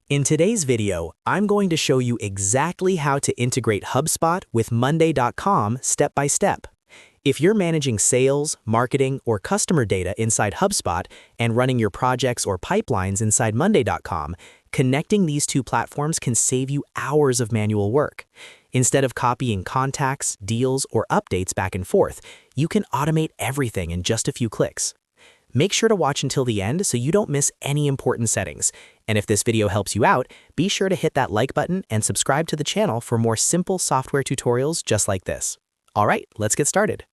In today's video, I'm going to show you exactly how to integrate HubSpot with Monday.com step by step. If you're managing sales, marketing, or customer data inside HubSpot and running your projects or pipelines inside Monday.com, connecting these two platforms can save you hours of manual work. Instead of copying contacts, deals, or updates back and forth, you can automate everything in just a few clicks. Make sure to watch until the end so you don't miss any important settings. And if this video helps you out, be sure to hit that like button and subscribe to the channel for more simple software tutorials just like this. All right, let's get started.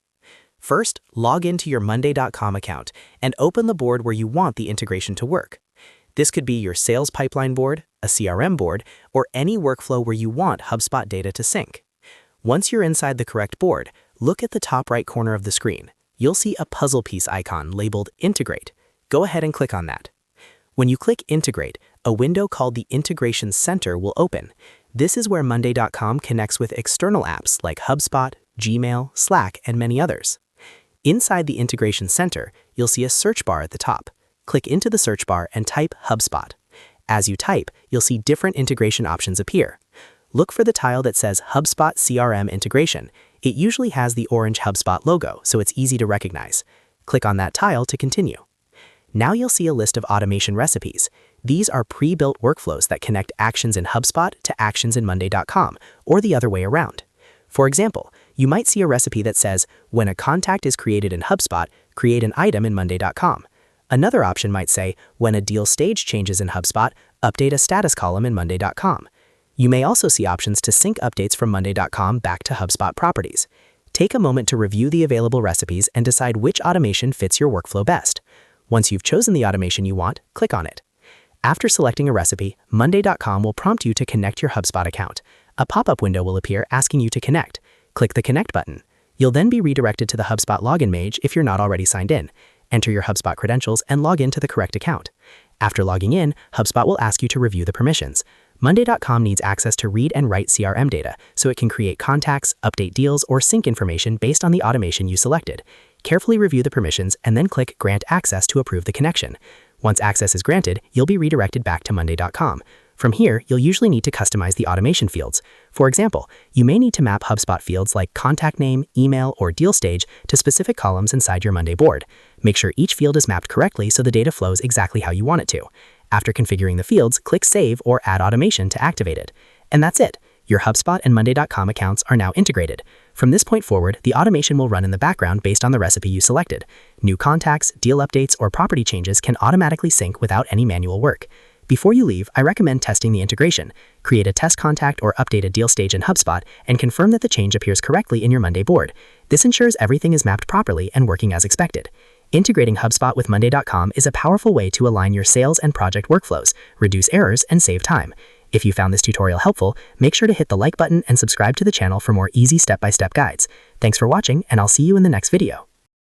First, log into your Monday.com account and open the board where you want the integration to work. This could be your sales pipeline board, a CRM board, or any workflow where you want HubSpot data to sync. Once you're inside the correct board, look at the top right corner of the screen. You'll see a puzzle piece icon labeled Integrate. Go ahead and click on that. When you click Integrate, a window called the Integration Center will open. This is where Monday.com connects with external apps like HubSpot, Gmail, Slack, and many others. Inside the Integration Center, you'll see a search bar at the top. Click into the search bar and type HubSpot. As you type, you'll see different integration options appear. Look for the tile that says HubSpot CRM Integration. It usually has the orange HubSpot logo, so it's easy to recognize. Click on that tile to continue. Now you'll see a list of automation recipes. These are pre-built workflows that connect actions in HubSpot to actions in Monday.com, or the other way around. For example, you might see a recipe that says, when a contact is created in HubSpot, create an item in Monday.com. Another option might say, when a deal stage changes in HubSpot, update a status column in Monday.com. You may also see options to sync updates from Monday.com back to HubSpot properties. Take a moment to review the available recipes and decide which automation fits your workflow best. Once you've chosen the automation you want, click on it. After selecting a recipe, Monday.com will prompt you to connect your HubSpot account. A pop-up window will appear asking you to connect. Click the Connect button. You'll then be redirected to the HubSpot login page if you're not already signed in. Enter your HubSpot credentials and log in to the correct account. After logging in, HubSpot will ask you to review the permissions. Monday.com needs access to read and write CRM data, so it can create contacts, update deals, or sync information based on the automation you selected. Carefully review the permissions and then click Grant Access to approve the connection. Once access is granted, you'll be redirected back to Monday.com. From here, you'll usually need to customize the automation fields. For example, you may need to map HubSpot fields like contact name, email, or deal stage to specific columns inside your Monday board. Make sure each field is mapped correctly so the data flows exactly how you want it to. After configuring the fields, click Save or Add Automation to activate it. And that's it. Your HubSpot and Monday.com accounts are now integrated. From this point forward, the automation will run in the background based on the recipe you selected. New contacts, deal updates, or property changes can automatically sync without any manual work. Before you leave, I recommend testing the integration. Create a test contact or update a deal stage in HubSpot and confirm that the change appears correctly in your Monday board. This ensures everything is mapped properly and working as expected. Integrating HubSpot with Monday.com is a powerful way to align your sales and project workflows, reduce errors, and save time. If you found this tutorial helpful, make sure to hit the like button and subscribe to the channel for more easy step-by-step guides. Thanks for watching, and I'll see you in the next video.